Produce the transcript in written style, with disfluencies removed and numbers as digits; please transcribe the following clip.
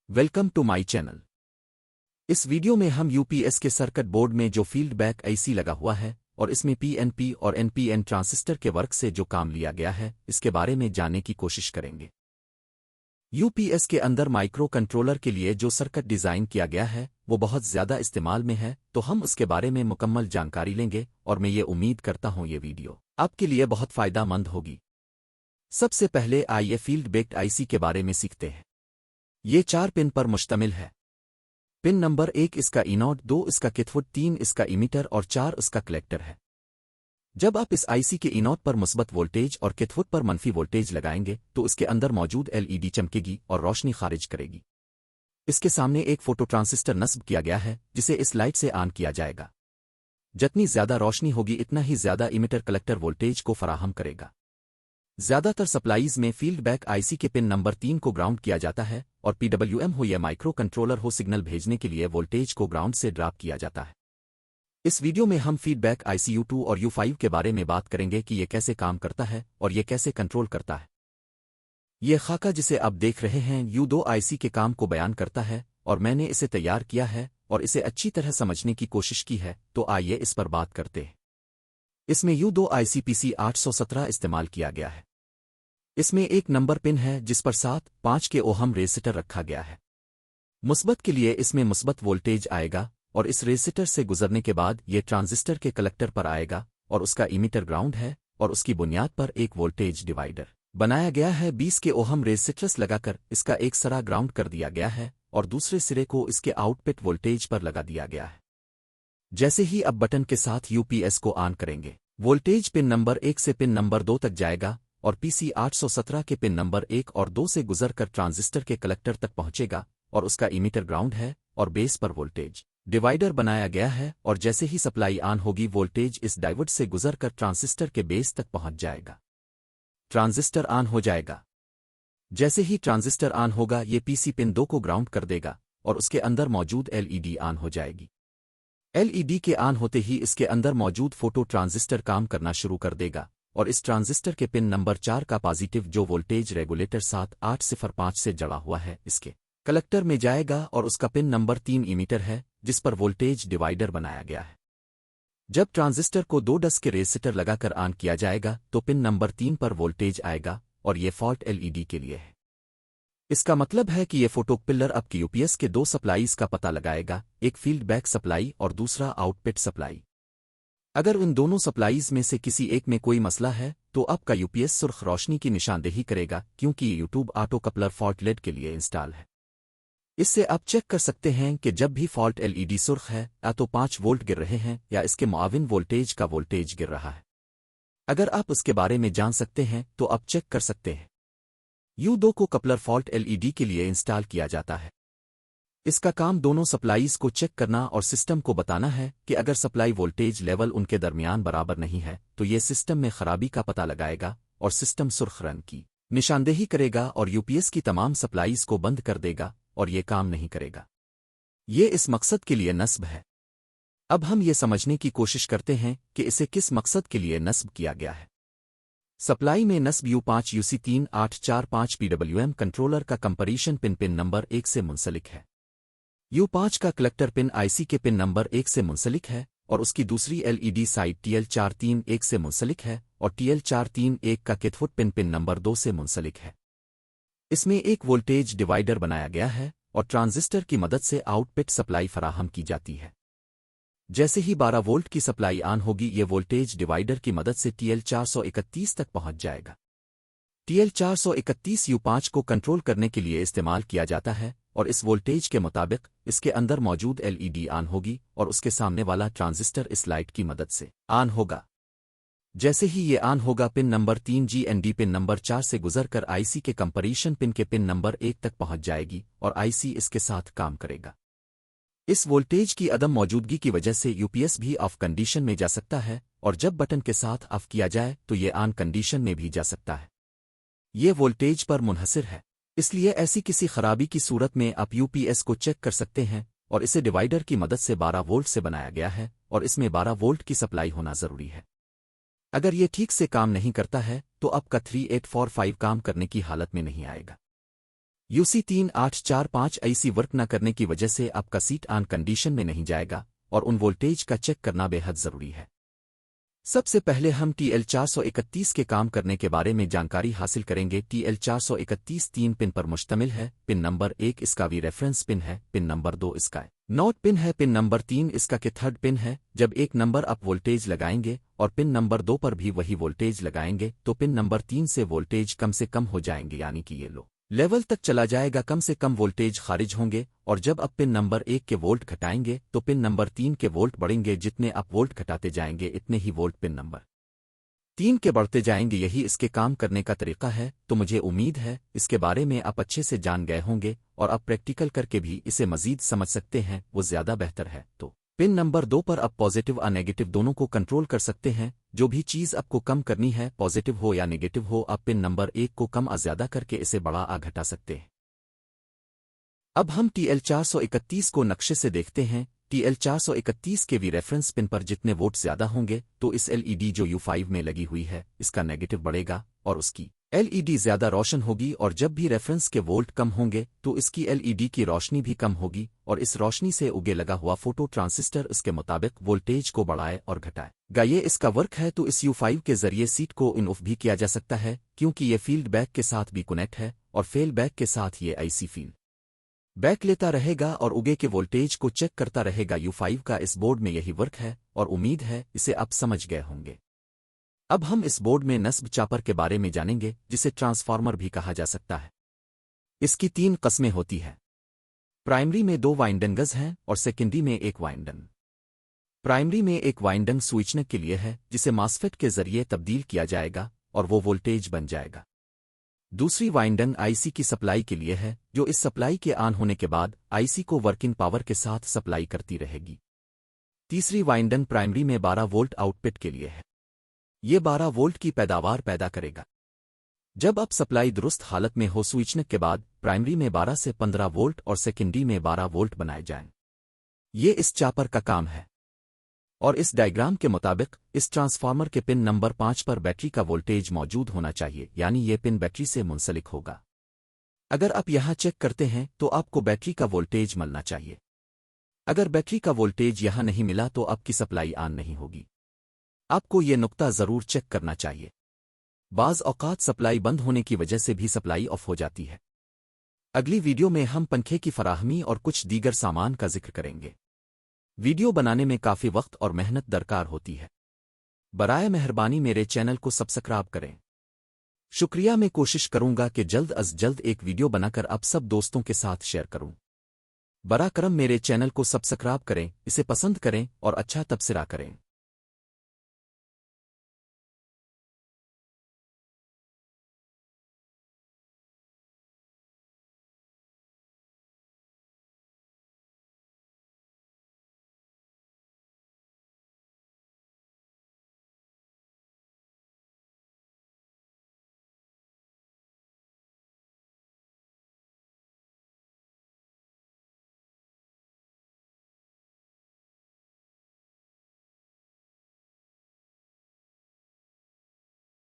Welcome to my channel. इस video में हम यूपीएस के सर्किट बोर्ड में जो फील्ड बैक आईसी लगा हुआ है और इसमें पीएनपी और एनपीएन ट्रांजिस्टर के वर्क से जो काम लिया गया है इसके बारे में जानने की कोशिश करेंगे। यूपीएस के अंदर माइक्रो कंट्रोलर के लिए जो सर्किट डिजाइन किया गया है वो बहुत ज्यादा इस्तेमाल में है, तो हम उसके बारे में मुकम्मल जानकारी लेंगे और मैं ये उम्मीद करता हूँ ये वीडियो आपके लिए बहुत फायदेमंद होगी। सबसे पहले आइए फील्ड बेक्ड आईसी के बारे में सीखते हैं। ये 4 पिन पर मुश्तमिल है। पिन नंबर 1 इसका इनोड, 2 इसका कैथोड, 3 इसका इमीटर और 4 इसका कलेक्टर है। जब आप इस आईसी के इनोड पर मुस्बत वोल्टेज और कैथोड पर मनफी वोल्टेज लगाएंगे तो इसके अंदर मौजूद एलईडी चमकेगी और रोशनी खारिज करेगी। इसके सामने एक फोटो ट्रांजिस्टर नस्ब किया गया है जिसे इस लाइट से ऑन किया जाएगा। जितनी ज्यादा रोशनी होगी इतना ही ज्यादा इमीटर कलेक्टर वोल्टेज को फराहम करेगा। ज्यादातर सप्लाईज में फील्ड बैक आईसी के पिन नंबर 3 को ग्राउंड किया जाता है और पीडब्ल्यूएम हो या माइक्रो कंट्रोलर हो, सिग्नल भेजने के लिए वोल्टेज को ग्राउंड से ड्रॉप किया जाता है। इस वीडियो में हम फीडबैक आईसी U2 और U5 के बारे में बात करेंगे कि ये कैसे काम करता है और ये कैसे कंट्रोल करता है। ये खाका जिसे आप देख रहे हैं U2 आईसी के काम को बयान करता है और मैंने इसे तैयार किया है और इसे अच्छी तरह समझने की कोशिश की है, तो आइए इस पर बात करते हैं। इसमें U2 आईसी PC817 इस्तेमाल किया गया है। इसमें एक नंबर पिन है जिस पर 7/5 के ओहम रेसिस्टर रखा गया है। मुस्बत के लिए इसमें मुस्बत वोल्टेज आएगा और इस रेसिस्टर से गुजरने के बाद ये ट्रांजिस्टर के कलेक्टर पर आएगा और उसका इमीटर ग्राउंड है और उसकी बुनियाद पर एक वोल्टेज डिवाइडर बनाया गया है। 20 के ओहम रेसिस्टर्स लगाकर इसका एक सिरा ग्राउंड कर दिया गया है और दूसरे सिरे को इसके आउटपुट वोल्टेज पर लगा दिया गया है। जैसे ही अब बटन के साथ यूपीएस को ऑन करेंगे, वोल्टेज पिन नंबर 1 से पिन नंबर 2 तक जाएगा और PC817 के पिन नंबर 1 और 2 से गुजरकर ट्रांजिस्टर के कलेक्टर तक पहुंचेगा और उसका इमीटर ग्राउंड है और बेस पर वोल्टेज डिवाइडर बनाया गया है और जैसे ही सप्लाई ऑन होगी वोल्टेज इस डायोड से गुजरकर ट्रांजिस्टर के बेस तक पहुंच जाएगा। ट्रांजिस्टर ऑन हो जाएगा। जैसे ही ट्रांजिस्टर ऑन होगा ये पीसी पिन 2 को ग्राउंड कर देगा और उसके अंदर मौजूद एलईडी ऑन हो जाएगी। एलईडी के ऑन होते ही इसके अंदर मौजूद फोटो ट्रांजिस्टर काम करना शुरू कर देगा और इस ट्रांजिस्टर के पिन नंबर 4 का पॉजिटिव जो वोल्टेज रेगुलेटर 7805 से जुड़ा हुआ है इसके कलेक्टर में जाएगा और उसका पिन नंबर 3 इमीटर है जिस पर वोल्टेज डिवाइडर बनाया गया है। जब ट्रांजिस्टर को 2 के रेसिस्टर लगाकर ऑन किया जाएगा तो पिन नंबर 3 पर वोल्टेज आएगा और ये फॉल्ट एलईडी के लिए है। इसका मतलब है कि ये फोटो पिलर आपके यूपीएस के 2 सप्लाईज का पता लगाएगा, एक फील्ड बैक सप्लाई और दूसरा आउटपुट सप्लाई। अगर उन दोनों सप्लाईज में से किसी एक में कोई मसला है तो आपका यूपीएस सुर्ख रोशनी की निशानदेही करेगा, क्योंकि ये YouTube auto coupler fault LED के लिए इंस्टॉल है। इससे आप चेक कर सकते हैं कि जब भी फॉल्ट एलईडी सुर्ख है या तो 5 वोल्ट गिर रहे हैं या इसके मुआविन वोल्टेज का वोल्टेज गिर रहा है। अगर आप उसके बारे में जान सकते हैं तो आप चेक कर सकते हैं। U2 को कपलर फॉल्ट एलईडी के लिए इंस्टॉल किया जाता है। इसका काम दोनों सप्लाईज को चेक करना और सिस्टम को बताना है कि अगर सप्लाई वोल्टेज लेवल उनके दरमियान बराबर नहीं है तो ये सिस्टम में खराबी का पता लगाएगा और सिस्टम सुर्ख रंग की निशानदेही करेगा और यूपीएस की तमाम सप्लाईज को बंद कर देगा और ये काम नहीं करेगा। ये इस मकसद के लिए नस्ब है। अब हम ये समझने की कोशिश करते हैं कि इसे किस मकसद के लिए नस्ब किया गया है। सप्लाई में नस्ब U5 UC3845 PWM कंट्रोलर का कंपैरिजन पिन नंबर 1 से मुंसलिक है। U5 का कलेक्टर पिन आईसी के पिन नंबर 1 से मुंसलिक है और उसकी दूसरी एलईडी साइड TL431 से मुंसलिक है और TL431 का कैथोड पिन नंबर 2 से मुंसलिक है। इसमें एक वोल्टेज डिवाइडर बनाया गया है और ट्रांजिस्टर की मदद से आउटपुट सप्लाई फराहम की जाती है। जैसे ही 12 वोल्ट की सप्लाई ऑन होगी ये वोल्टेज डिवाइडर की मदद से TL431 तक पहुंच जाएगा। TL431 U5 को कंट्रोल करने के लिए इस्तेमाल किया जाता है और इस वोल्टेज के मुताबिक इसके अंदर मौजूद एलईडी ऑन होगी और उसके सामने वाला ट्रांजिस्टर इस लाइट की मदद से ऑन होगा। जैसे ही ये ऑन होगा pin number 3 GND pin number 4 से गुजरकर आईसी के कंपैरिजन पिन के पिन नंबर 1 तक पहुंच जाएगी और आईसी इसके साथ काम करेगा। इस वोल्टेज की अदम मौजूदगी की वजह से यूपीएस भी ऑफ कंडीशन में जा सकता है और जब बटन के साथ ऑफ किया जाए तो ये ऑन कंडीशन में भी जा सकता है। ये वोल्टेज पर मुनहसिर है, इसलिए ऐसी किसी खराबी की सूरत में आप यूपीएस को चेक कर सकते हैं और इसे डिवाइडर की मदद से 12 वोल्ट से बनाया गया है और इसमें 12 वोल्ट की सप्लाई होना जरूरी है। अगर ये ठीक से काम नहीं करता है तो आपका 3845 काम करने की हालत में नहीं आएगा। UC3845 आईसी वर्क न करने की वजह से आपका सीट ऑन कंडीशन में नहीं जाएगा और उन वोल्टेज का चेक करना बेहद ज़रूरी है। सबसे पहले हम TL431 के काम करने के बारे में जानकारी हासिल करेंगे। TL431 3 पिन पर मुश्तमिल है। पिन नंबर 1 इसका वी रेफरेंस पिन है, पिन नंबर 2 इसका नोट पिन है, पिन नंबर 3 इसका के थर्ड पिन है। जब एक नंबर अप वोल्टेज लगाएंगे और पिन नंबर 2 पर भी वही वोल्टेज लगाएंगे तो पिन नंबर 3 से वोल्टेज कम से कम हो जाएंगे, यानी कि ये लो लेवल तक चला जाएगा, कम से कम वोल्टेज खारिज होंगे। और जब अब पिन नंबर 1 के वोल्ट घटाएंगे तो पिन नंबर 3 के वोल्ट बढ़ेंगे। जितने आप वोल्ट घटाते जाएंगे इतने ही वोल्ट पिन नंबर 3 के बढ़ते जाएंगे। यही इसके काम करने का तरीका है। तो मुझे उम्मीद है इसके बारे में आप अच्छे से जान गए होंगे और अब प्रैक्टिकल करके भी इसे मजीद समझ सकते हैं, वो ज़्यादा बेहतर है। तो पिन नंबर 2 पर आप पॉजिटिव और नेगेटिव दोनों को कंट्रोल कर सकते हैं। जो भी चीज़ आपको कम करनी है, पॉजिटिव हो या नेगेटिव हो, आप पिन नंबर 1 को कम या ज़्यादा करके इसे बड़ा आ घटा सकते हैं। अब हम TL431 को नक्शे से देखते हैं। TL431 के वी रेफरेंस पिन पर जितने वोट ज़्यादा होंगे तो इस LED जो U5 में लगी हुई है इसका नेगेटिव बढ़ेगा और उसकी LED ज़्यादा रोशन होगी। और जब भी रेफरेंस के वोल्ट कम होंगे तो इसकी LED की रोशनी भी कम होगी और इस रोशनी से उगे लगा हुआ फोटो ट्रांजिस्टर इसके मुताबिक वोल्टेज को बढ़ाए और घटाए। ये इसका वर्क है। तो इस U5 के जरिए सीट को इन ऑफ भी किया जा सकता है क्योंकि ये फील्ड बैक के साथ भी कनेक्ट है और फेल बैक के साथ ये IC फील्ड बैक लेता रहेगा और उगे के वोल्टेज को चेक करता रहेगा। U5 का इस बोर्ड में यही वर्क है और उम्मीद है इसे आप समझ गए होंगे। अब हम इस बोर्ड में नस्ब चापर के बारे में जानेंगे, जिसे ट्रांसफार्मर भी कहा जा सकता है। इसकी 3 कस्में होती है। प्राइमरी में 2 वाइंडिंग्स हैं और सेकेंडरी में 1 वाइंडिंग। प्राइमरी में एक वाइंडिंग स्विचनेट के लिए है जिसे मॉसफेट के जरिए तब्दील किया जाएगा और वो वोल्टेज बन जाएगा। दूसरी वाइंडिंग IC की सप्लाई के लिए है जो इस सप्लाई के ऑन होने के बाद IC को वर्किंग पावर के साथ सप्लाई करती रहेगी। तीसरी वाइंडिंग प्राइमरी में 12 वोल्ट आउटपुट के लिए है। ये 12 वोल्ट की पैदावार पैदा करेगा। जब अब सप्लाई दुरुस्त हालत में हो स्विचनेट के बाद प्राइमरी में 12 से 15 वोल्ट और सेकेंडरी में 12 वोल्ट बनाए जाएं। ये इस चापर का काम है। और इस डायग्राम के मुताबिक इस ट्रांसफार्मर के पिन नंबर 5 पर बैटरी का वोल्टेज मौजूद होना चाहिए, यानी ये पिन बैटरी से मुंसलिक होगा। अगर आप यहां चेक करते हैं तो आपको बैटरी का वोल्टेज मिलना चाहिए। अगर बैटरी का वोल्टेज यहां नहीं मिला तो आपकी सप्लाई ऑन नहीं होगी। आपको ये नुक्ता ज़रूर चेक करना चाहिए। बाज़ औक़ात सप्लाई बंद होने की वजह से भी सप्लाई ऑफ हो जाती है। अगली वीडियो में हम पंखे की फराहमी और कुछ दीगर सामान का जिक्र करेंगे। वीडियो बनाने में काफ़ी वक्त और मेहनत दरकार होती है। बराए मेहरबानी मेरे चैनल को सब्सक्राइब करें। शुक्रिया। मैं कोशिश करूंगा कि जल्द अज जल्द एक वीडियो बनाकर आप सब दोस्तों के साथ शेयर करूं। बरा करम मेरे चैनल को सब्सक्राइब करें, इसे पसंद करें और अच्छा तबसरा करें।